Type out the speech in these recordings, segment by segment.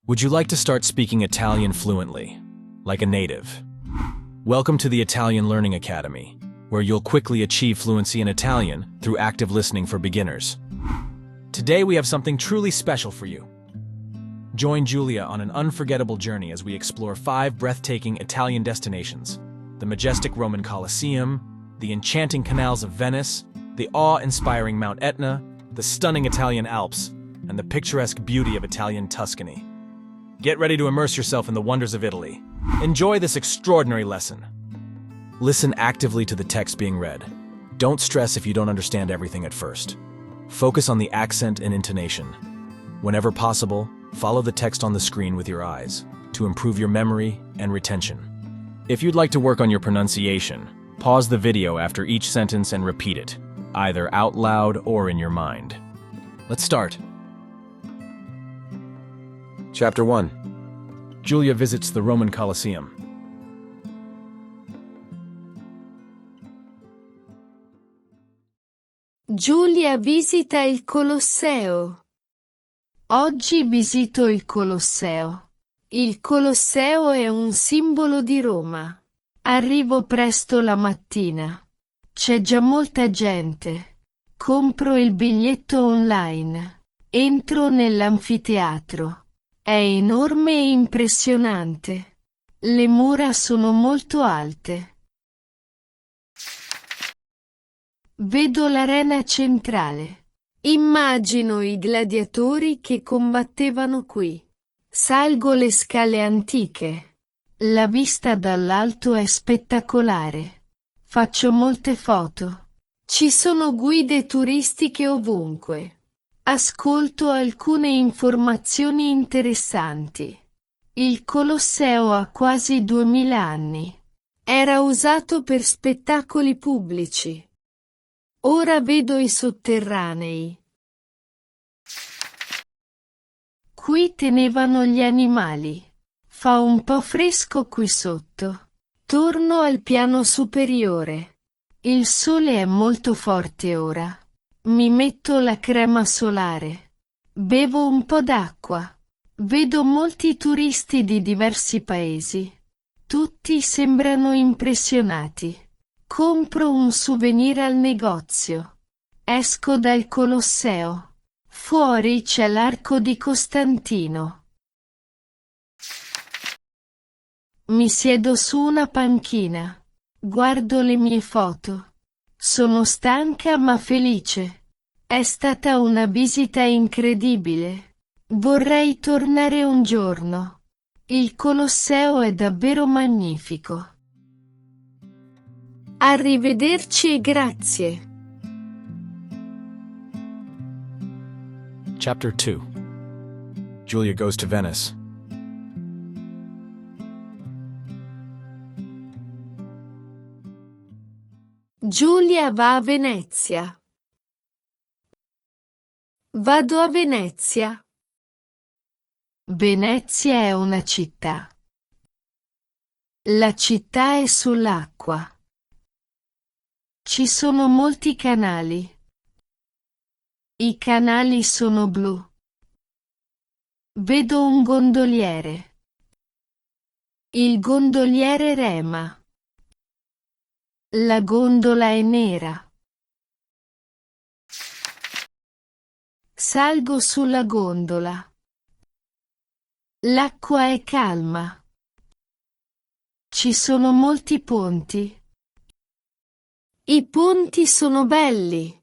Would you like to start speaking Italian fluently, like a native? Welcome to the Italian Learning Academy, where you'll quickly achieve fluency in Italian through active listening for beginners. Today we have something truly special for you. Join Giulia on an unforgettable journey as we explore 5 breathtaking Italian destinations: the majestic Roman Colosseum, the enchanting canals of Venice, the awe-inspiring Mount Etna, the stunning Italian Alps, and the picturesque beauty of Italian Tuscany. Get ready to immerse yourself in the wonders of Italy. Enjoy this extraordinary lesson. Listen actively to the text being read. Don't stress if you don't understand everything at first. Focus on the accent and intonation. Whenever possible, follow the text on the screen with your eyes to improve your memory and retention. If you'd like to work on your pronunciation, pause the video after each sentence and repeat it, either out loud or in your mind. Let's start. Chapter 1. Giulia visits the Roman Colosseum. Giulia visita il Colosseo. Oggi visito il Colosseo. Il Colosseo è un simbolo di Roma. Arrivo presto la mattina. C'è già molta gente. Compro il biglietto online. Entro nell'anfiteatro. È enorme e impressionante. Le mura sono molto alte. Vedo l'arena centrale. Immagino i gladiatori che combattevano qui. Salgo le scale antiche. La vista dall'alto è spettacolare. Faccio molte foto. Ci sono guide turistiche ovunque. Ascolto alcune informazioni interessanti. Il Colosseo ha quasi 2000 anni. Era usato per spettacoli pubblici. Ora vedo i sotterranei. Qui tenevano gli animali. Fa un po' fresco qui sotto. Torno al piano superiore. Il sole è molto forte ora. Mi metto la crema solare. Bevo un po' d'acqua. Vedo molti turisti di diversi paesi. Tutti sembrano impressionati. Compro un souvenir al negozio. Esco dal Colosseo. Fuori c'è l'Arco di Costantino. Mi siedo su una panchina. Guardo le mie foto. Sono stanca ma felice. È stata una visita incredibile. Vorrei tornare un giorno. Il Colosseo è davvero magnifico. Arrivederci e grazie. Chapter 2. Giulia goes to Venice. Giulia va a Venezia. Vado a Venezia. Venezia è una città. La città è sull'acqua. Ci sono molti canali. I canali sono blu. Vedo un gondoliere. Il gondoliere rema. La gondola è nera. Salgo sulla gondola. L'acqua è calma. Ci sono molti ponti. I ponti sono belli.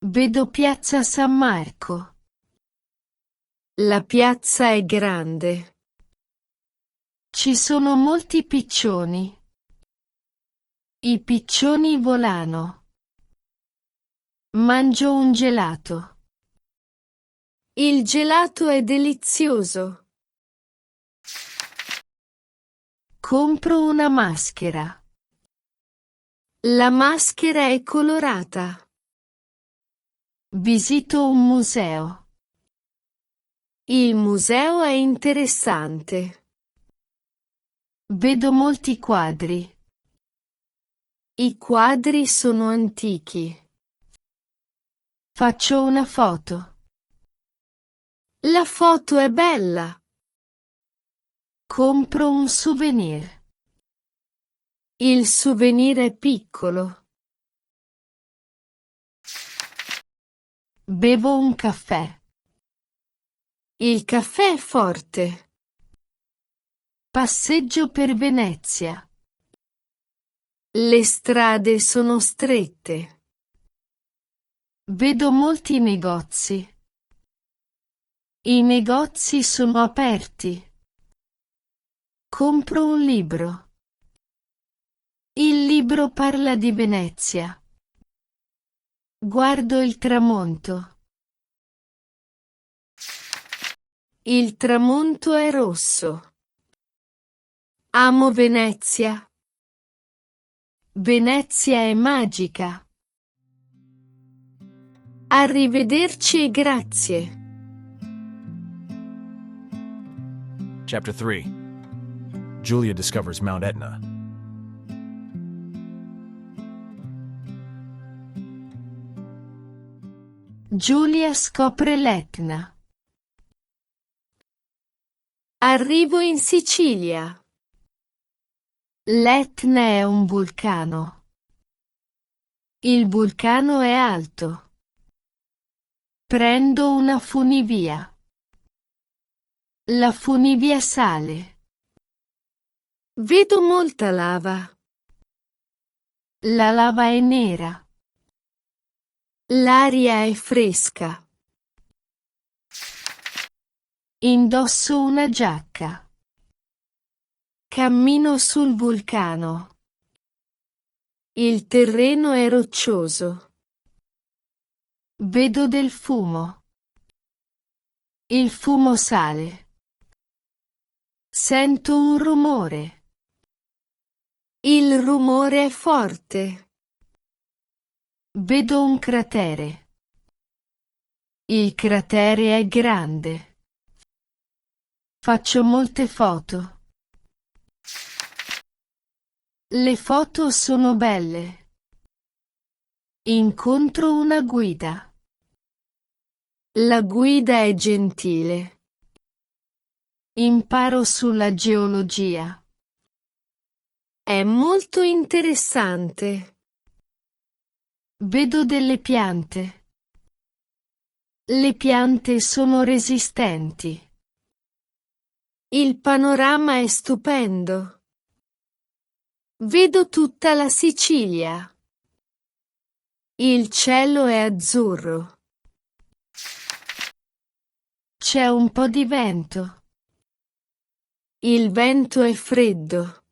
Vedo Piazza San Marco. La piazza è grande. Ci sono molti piccioni. I piccioni volano. Mangio un gelato. Il gelato è delizioso. Compro una maschera. La maschera è colorata. Visito un museo. Il museo è interessante. Vedo molti quadri. I quadri sono antichi. Faccio una foto. La foto è bella. Compro un souvenir. Il souvenir è piccolo. Bevo un caffè. Il caffè è forte. Passeggio per Venezia. Le strade sono strette. Vedo molti negozi. I negozi sono aperti. Compro un libro. Il libro parla di Venezia. Guardo il tramonto. Il tramonto è rosso. Amo Venezia. Venezia è magica. Arrivederci e grazie. Chapter 3. Julia discovers Mount Etna. Giulia scopre l'Etna. Arrivo in Sicilia. L'Etna è un vulcano. Il vulcano è alto. Prendo una funivia. La funivia sale. Vedo molta lava. La lava è nera. L'aria è fresca. Indosso una giacca. Cammino sul vulcano. Il terreno è roccioso. Vedo del fumo. Il fumo sale. Sento un rumore. Il rumore è forte. Vedo un cratere. Il cratere è grande. Faccio molte foto. Le foto sono belle. Incontro una guida. La guida è gentile. Imparo sulla geologia. È molto interessante. Vedo delle piante. Le piante sono resistenti. Il panorama è stupendo. Vedo tutta la Sicilia. Il cielo è azzurro. C'è un po' di vento. Il vento è freddo.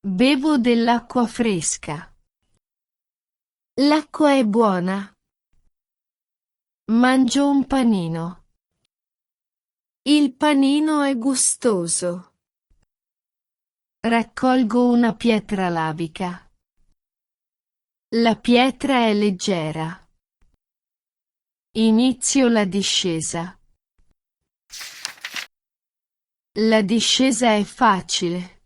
Bevo dell'acqua fresca. L'acqua è buona. Mangio un panino. Il panino è gustoso. Raccolgo una pietra lavica. La pietra è leggera. Inizio la discesa. La discesa è facile.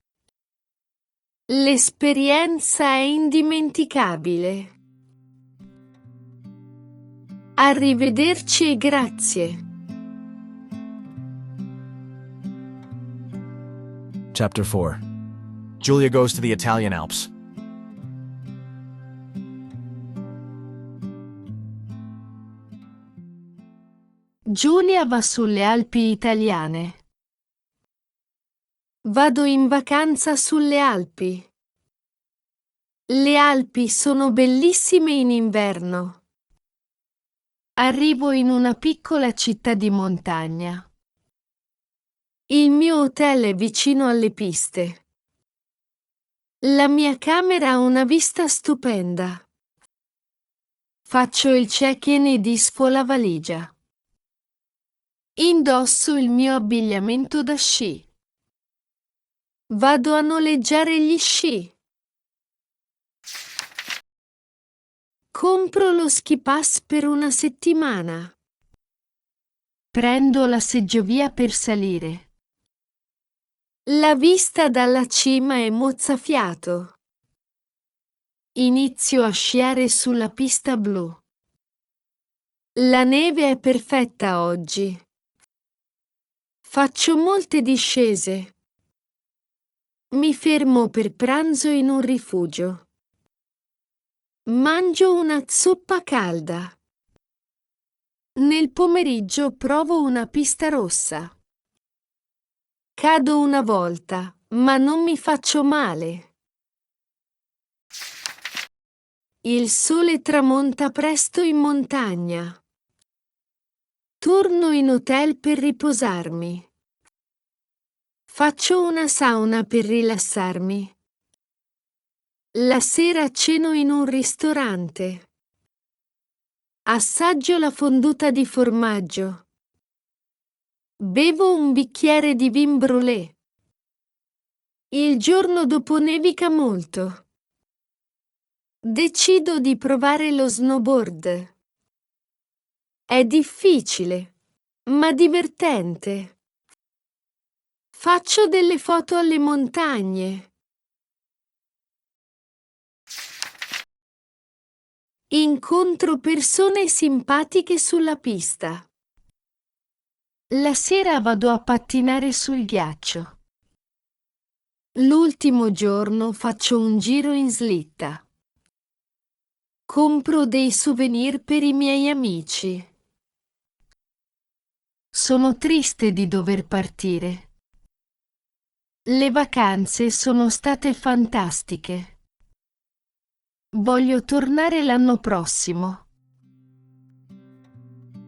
L'esperienza è indimenticabile. Arrivederci e grazie. Chapter 4. Julia goes to the Italian Alps. Giulia va sulle Alpi italiane. Vado in vacanza sulle Alpi. Le Alpi sono bellissime in inverno. Arrivo in una piccola città di montagna. Il mio hotel è vicino alle piste. La mia camera ha una vista stupenda. Faccio il check-in e disfo la valigia. Indosso il mio abbigliamento da sci. Vado a noleggiare gli sci. Compro lo ski pass per una settimana. Prendo la seggiovia per salire. La vista dalla cima è mozzafiato. Inizio a sciare sulla pista blu. La neve è perfetta oggi. Faccio molte discese. Mi fermo per pranzo in un rifugio. Mangio una zuppa calda. Nel pomeriggio provo una pista rossa. Cado una volta, ma non mi faccio male. Il sole tramonta presto in montagna. Torno in hotel per riposarmi. Faccio una sauna per rilassarmi. La sera ceno in un ristorante. Assaggio la fonduta di formaggio. Bevo un bicchiere di vin brûlé. Il giorno dopo nevica molto. Decido di provare lo snowboard. È difficile, ma divertente. Faccio delle foto alle montagne. Incontro persone simpatiche sulla pista. La sera vado a pattinare sul ghiaccio. L'ultimo giorno faccio un giro in slitta. Compro dei souvenir per i miei amici. Sono triste di dover partire. Le vacanze sono state fantastiche. Voglio tornare l'anno prossimo.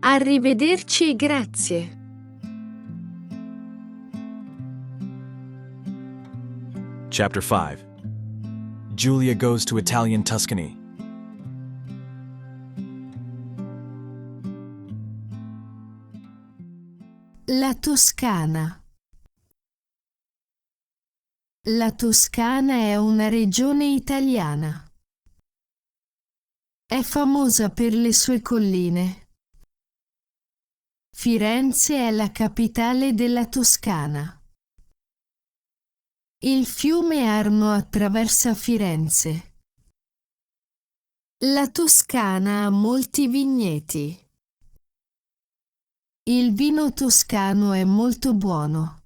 Arrivederci e grazie. Chapter 5. Giulia goes to Italian Tuscany. La Toscana. La Toscana è una regione italiana. È famosa per le sue colline. Firenze è la capitale della Toscana. Il fiume Arno attraversa Firenze. La Toscana ha molti vigneti. Il vino toscano è molto buono.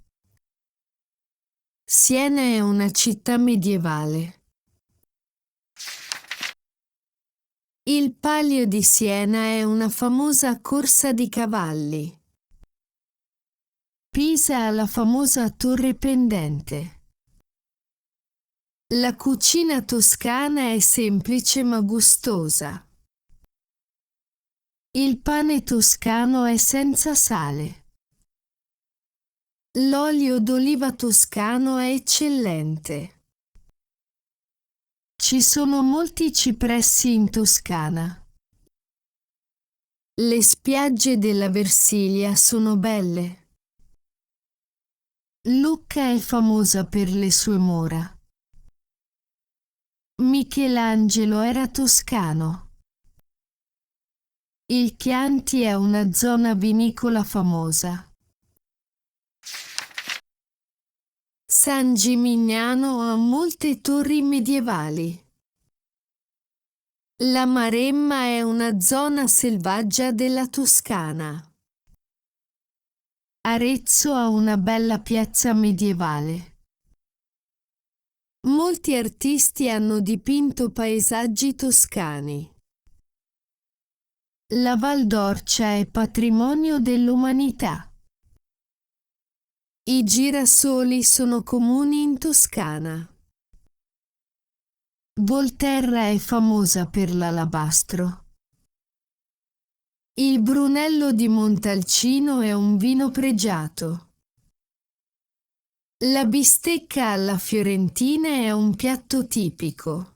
Siena è una città medievale. Il Palio di Siena è una famosa corsa di cavalli. Pisa ha la famosa torre pendente. La cucina toscana è semplice ma gustosa. Il pane toscano è senza sale. L'olio d'oliva toscano è eccellente. Ci sono molti cipressi in Toscana. Le spiagge della Versilia sono belle. Lucca è famosa per le sue mura. Michelangelo era toscano. Il Chianti è una zona vinicola famosa. San Gimignano ha molte torri medievali. La Maremma è una zona selvaggia della Toscana. Arezzo ha una bella piazza medievale. Molti artisti hanno dipinto paesaggi toscani. La Val d'Orcia è patrimonio dell'umanità. I girasoli sono comuni in Toscana. Volterra è famosa per l'alabastro. Il Brunello di Montalcino è un vino pregiato. La bistecca alla fiorentina è un piatto tipico.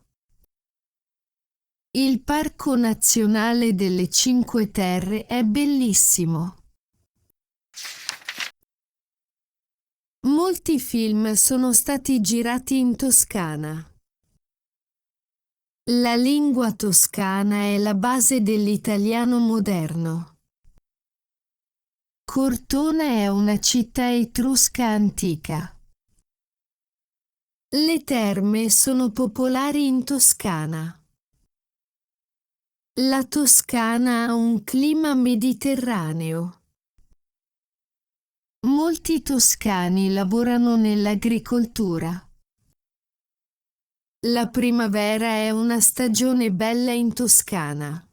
Il Parco Nazionale delle Cinque Terre è bellissimo. Molti film sono stati girati in Toscana. La lingua toscana è la base dell'italiano moderno. Cortona è una città etrusca antica. Le terme sono popolari in Toscana. La Toscana ha un clima mediterraneo. Molti toscani lavorano nell'agricoltura. La primavera è una stagione bella in Toscana.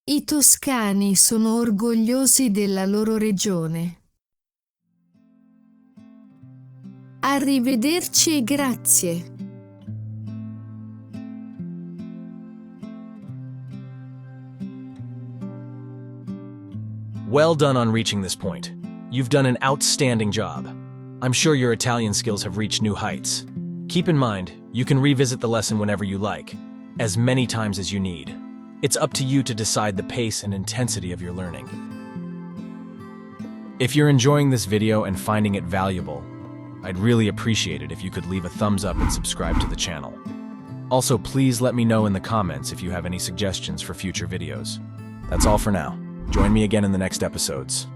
I toscani sono orgogliosi della loro regione. Arrivederci e grazie. Well done on reaching this point. You've done an outstanding job. I'm sure your Italian skills have reached new heights. Keep in mind, you can revisit the lesson whenever you like, as many times as you need. It's up to you to decide the pace and intensity of your learning. If you're enjoying this video and finding it valuable, I'd really appreciate it if you could leave a thumbs up and subscribe to the channel. Also, please let me know in the comments if you have any suggestions for future videos. That's all for now. Join me again in the next episodes.